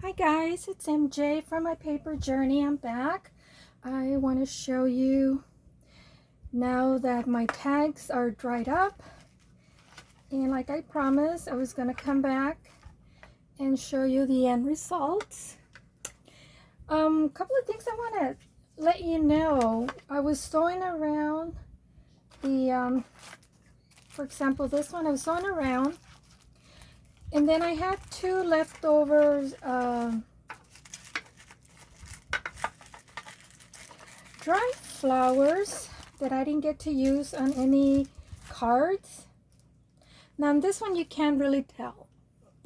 Hi guys, it's MJ from my paper journey. I'm back. I want to show you now that my tags are dried up, and like I promised, I was going to come back and show you the end results. A couple of things I want to let you know. I was sewing around the for example, this one I was sewing around, and then I had two leftovers dry flowers that I didn't get to use on any cards. Now on this one you can't really tell.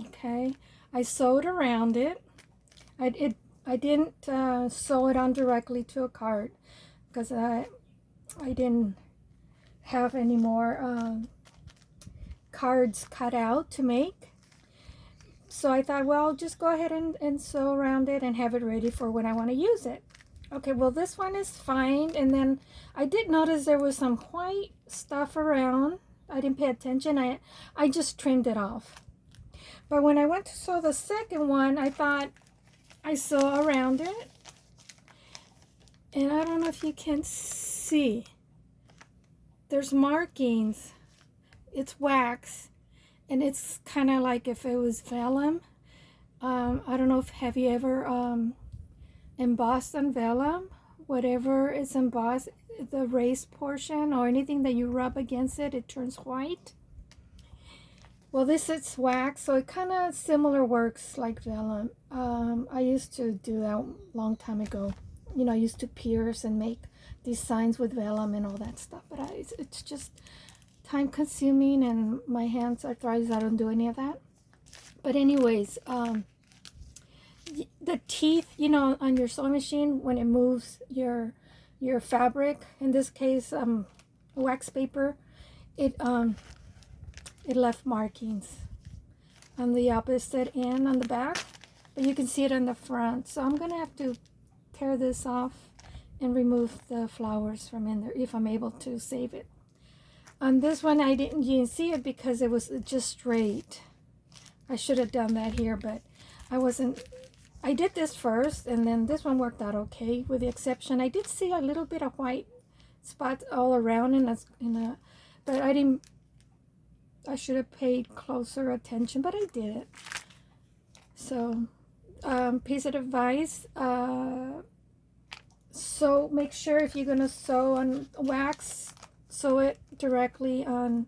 Okay, I sewed around it. I didn't sew it on directly to a card because I didn't have any more cards cut out to make. So I thought, well, I'll just go ahead and sew around it and have it ready for when I want to use it. Okay, well this one is fine. And then I did notice there was some white stuff around. I didn't pay attention. I just trimmed it off. But when I went to sew the second one, I thought I sew around it. And I don't know if you can see. There's markings. It's wax. And it's kind of like if it was vellum. I don't know if have you ever embossed on vellum, whatever is embossed, the raised portion or anything that you rub against it, it turns white. Well, this is wax, so it kind of similar works like vellum. I used to do that a long time ago. You know, I used to pierce and make these signs with vellum and all that stuff, but it's just time consuming and my hands are dry, so I don't do any of that. But anyways, the teeth, you know, on your sewing machine when it moves your fabric, in this case wax paper, it left markings on the opposite end on the back, but you can see it on the front. So I'm gonna have to tear this off and remove the flowers from in there if I'm able to save it. On this one you didn't see it because it was just straight. I should have done that here, but I did this first, and then this one worked out okay, with the exception I did see a little bit of white spots all around but I should have paid closer attention, but I did it. So piece of advice, so make sure if you're gonna sew on wax, sew it directly on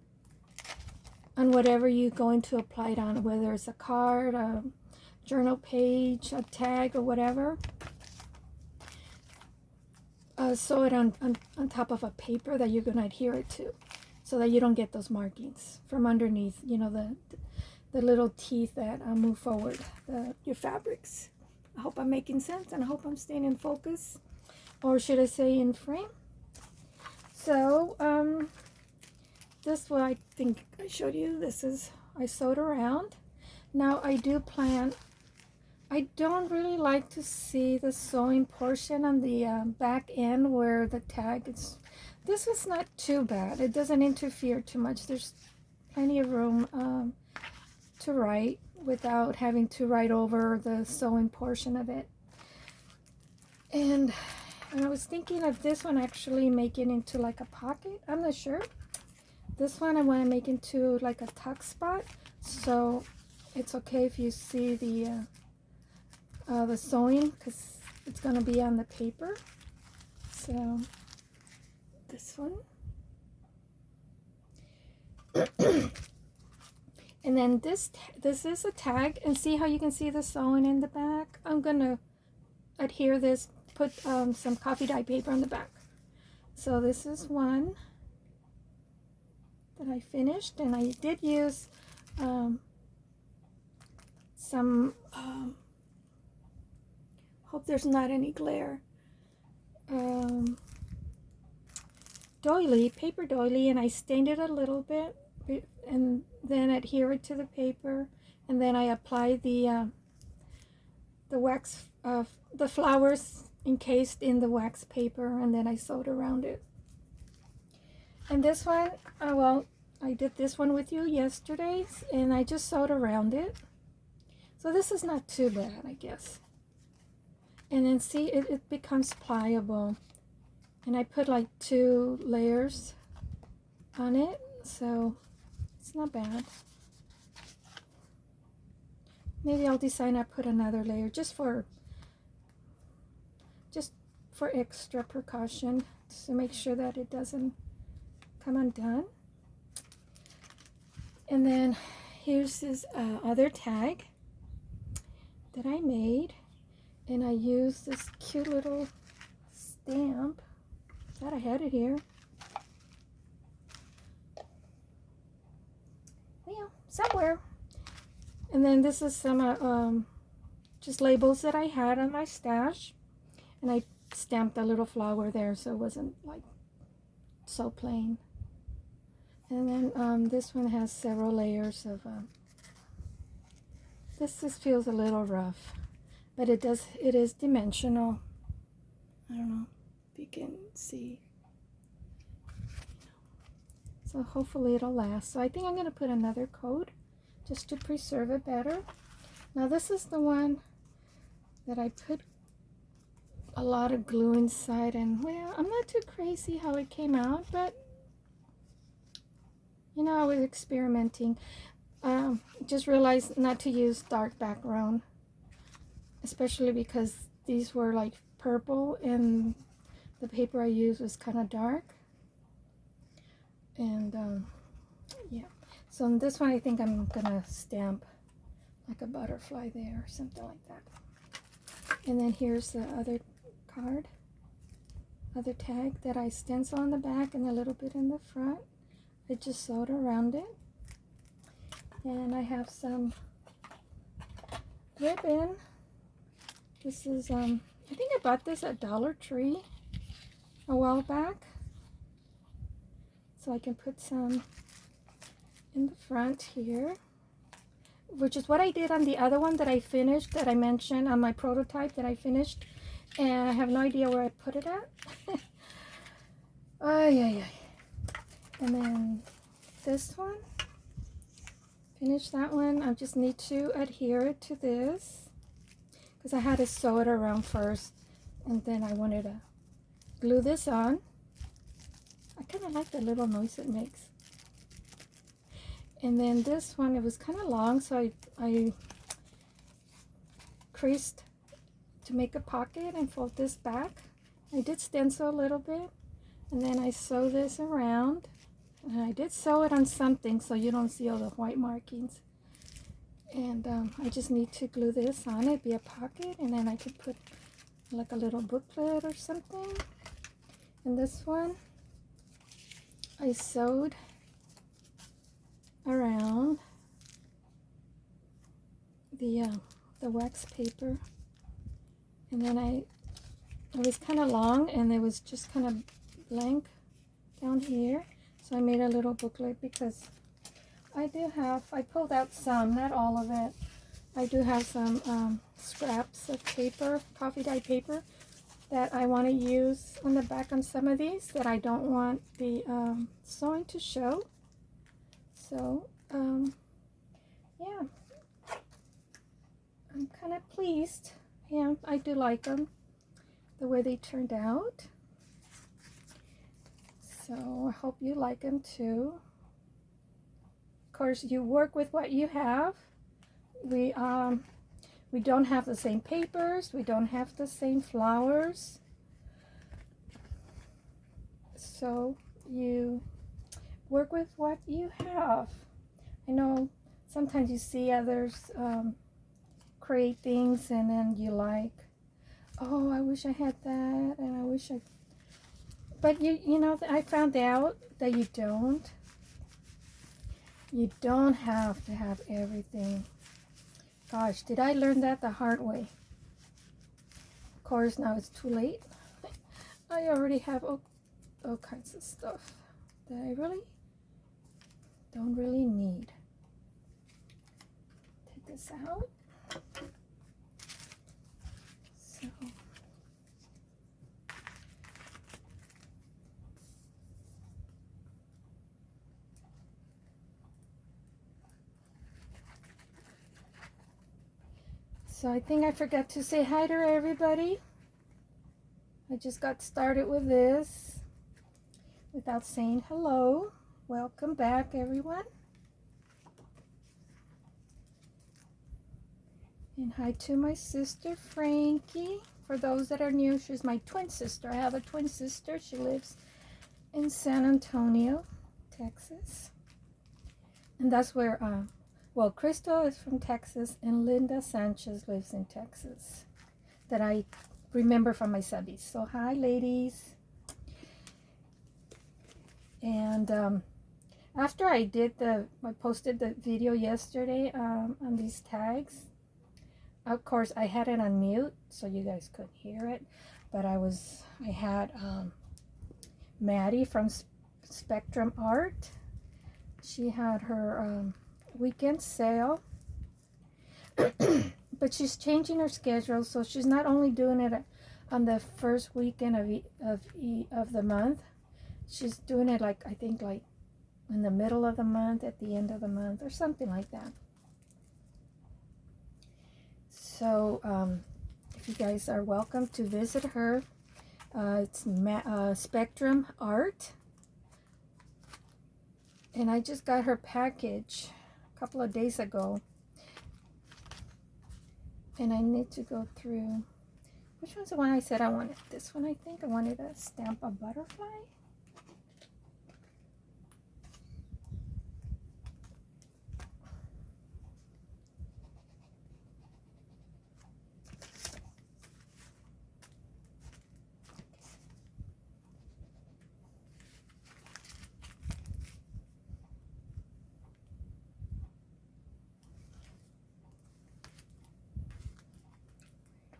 whatever you're going to apply it on, whether it's a card, a journal page, a tag, or whatever. Sew it on top of a paper that you're going to adhere it to, so that you don't get those markings from underneath, you know, the little teeth that move forward your fabrics. I hope I'm making sense, and I hope I'm staying in focus, or should I say in frame. So this what I think I showed you. This is, I sewed around. Now I do plan, I don't really like to see the sewing portion on the back end where the tag is. This is not too bad. It doesn't interfere too much. There's plenty of room to write without having to write over the sewing portion of it. And I was thinking of this one actually making into like a pocket. I'm not sure. This one I want to make into like a tuck spot, so it's okay if you see the sewing, because it's going to be on the paper. So this one. And then this is a tag, and see how you can see the sewing in the back. I'm going to adhere this, put some coffee dye paper on the back. So this is one that I finished, and I did use some hope there's not any glare, doily, paper doily, and I stained it a little bit and then adhere it to the paper, and then I applied the wax, the flowers encased in the wax paper, and then I sewed around it. And this one, well, I did this one with you yesterday, and I just sewed around it. So this is not too bad, I guess. And then see, it becomes pliable. And I put like 2 layers on it, so it's not bad. Maybe I'll decide I put another layer just for extra precaution, to make sure that it doesn't come undone. And then here's this other tag that I made, and I used this cute little stamp. Thought I had it here. Yeah, somewhere. And then this is some just labels that I had on my stash, and I stamped a little flower there so it wasn't like so plain. And then this one has several layers of this just feels a little rough, but it is dimensional. I don't know if you can see. So hopefully it'll last. So I think I'm going to put another coat just to preserve it better. Now this is the one that I put a lot of glue inside, and well, I'm not too crazy how it came out, but you know, I was experimenting. Just realized not to use dark background, especially because these were like purple and the paper I used was kind of dark. And yeah, so in this one I think I'm gonna stamp like a butterfly there or something like that. And then here's the other card, other tag that I stencil on the back and a little bit in the front. I just sewed around it. And I have some ribbon. This is I think I bought this at Dollar Tree a while back, so I can put some in the front here, which is what I did on the other one that I finished, that I mentioned on my prototype that I finished, and I have no idea where I put it at. Ay. And then this one, finish that one. I just need to adhere it to this because I had to sew it around first, and then I wanted to glue this on. I kind of like the little noise it makes. And then this one, it was kind of long, so I creased to make a pocket and fold this back. I did stencil a little bit, and then I sew this around. And I did sew it on something so you don't see all the white markings. And I just need to glue this on it, be a pocket, and then I could put like a little booklet or something. And this one, I sewed around the wax paper, and then it was kind of long and it was just kind of blank down here. So I made a little booklet because I pulled out some, not all of it. I do have some scraps of paper, coffee dye paper, that I want to use on the back on some of these that I don't want the sewing to show. So, yeah, I'm kind of pleased. Yeah, I do like them, the way they turned out. So I hope you like them too. Of course, you work with what you have. We don't have the same papers. We don't have the same flowers. So you work with what you have. I know sometimes you see others create things and then you like, oh, I wish I had that, and I wish I. But you know, I found out that you don't have to have everything. Gosh, did I learn that the hard way? Of course, now it's too late. I already have all kinds of stuff that I really don't really need. Take this out. So. So I think I forgot to say hi to everybody. I just got started with this without saying hello. Welcome back, everyone. And hi to my sister, Frankie. For those that are new, she's my twin sister. I have a twin sister. She lives in San Antonio, Texas. And that's where, well, Crystal is from Texas and Linda Sanchez lives in Texas. That I remember from my subbies. So hi, ladies. And after I posted the video yesterday on these tags. Of course, I had it on mute, so you guys couldn't hear it. But I had Maddie from Spectrum Art. She had her weekend sale. But she's changing her schedule, so she's not only doing it on the first weekend of the month. She's doing it like, I think, like in the middle of the month, at the end of the month, or something like that. So if you guys are welcome to visit her, it's Spectrum Art. And I just got her package a couple of days ago. And I need to go through, which one's the one I said I wanted? This one, I think. I wanted to stamp a butterfly.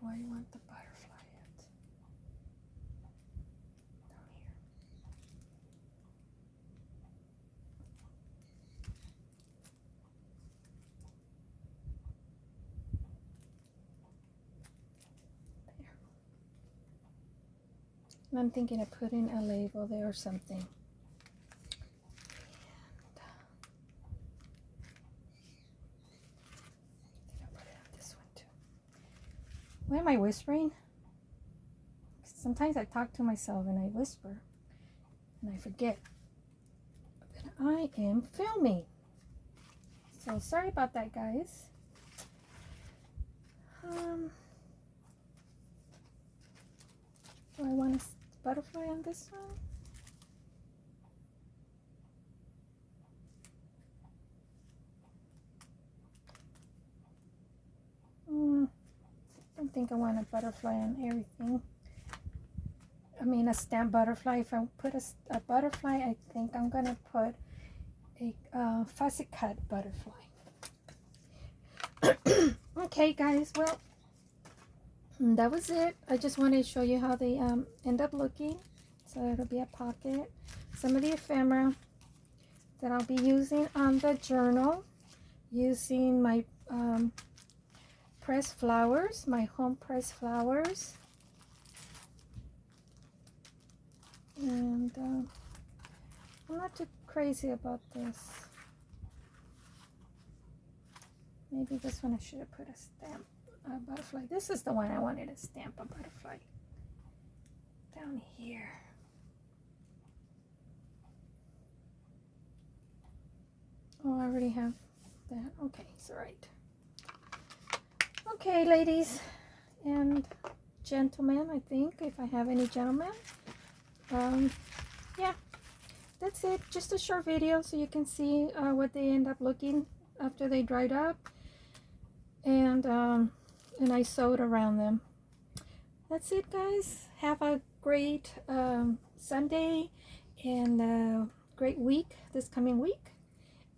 Where do I want the butterfly at? Down here. There. And I'm thinking of putting a label there or something. Why am I whispering? Sometimes I talk to myself and I whisper and I forget that I am filming. So sorry about that, guys. Do I want a butterfly on this one? I don't think I want a butterfly on everything. I mean, a stamp butterfly. If I put a butterfly, I think I'm gonna put a fussy cut butterfly. Okay, guys. Well, that was it. I just wanted to show you how they end up looking. So it'll be a pocket. Some of the ephemera that I'll be using on the journal, using my pressed flowers, my home pressed flowers. And I'm not too crazy about this. Maybe this one I should have put a stamp, a butterfly. This is the one I wanted to stamp a butterfly. Down here. Oh, I already have that. Okay, it's all right. Okay, ladies and gentlemen, I think, if I have any gentlemen. Yeah, that's it. Just a short video so you can see what they end up looking after they dried up. And I sewed around them. That's it, guys. Have a great Sunday and a great week this coming week.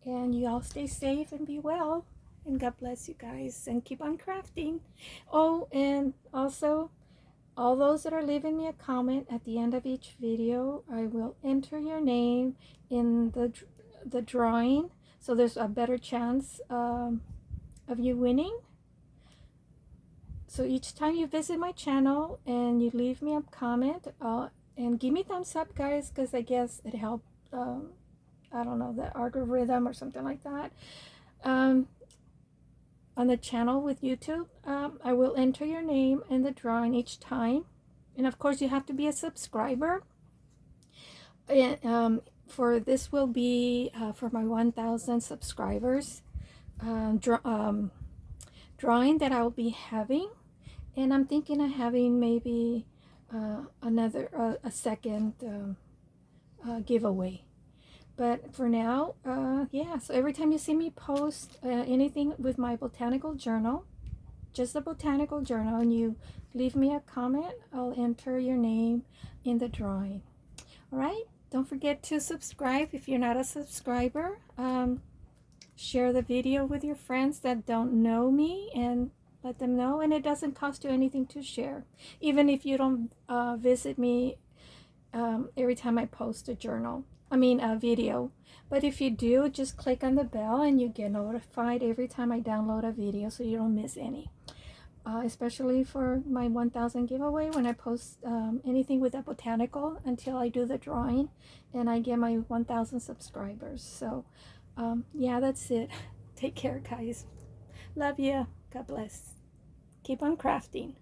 And you all stay safe and be well. And God bless you guys. And keep on crafting. Oh, and also, all those that are leaving me a comment at the end of each video, I will enter your name in the drawing. So there's a better chance of you winning. So each time you visit my channel and you leave me a comment, and give me thumbs up, guys, because I guess it helped, I don't know, the algorithm or something like that. on the channel with YouTube, I will enter your name in the drawing each time. And of course, you have to be a subscriber. And for this will be for my 1,000 subscribers drawing that I will be having. And I'm thinking of having maybe another a second giveaway. But for now, yeah, so every time you see me post anything with my botanical journal, just the botanical journal, and you leave me a comment, I'll enter your name in the drawing. All right, don't forget to subscribe if you're not a subscriber. Share the video with your friends that don't know me and let them know. And it doesn't cost you anything to share, even if you don't visit me every time I post a video. But if you do, just click on the bell and you get notified every time I download a video, so you don't miss any. Especially for my 1,000 giveaway, when I post anything with a botanical until I do the drawing and I get my 1,000 subscribers. So yeah, that's it. Take care, guys. Love you. God bless. Keep on crafting.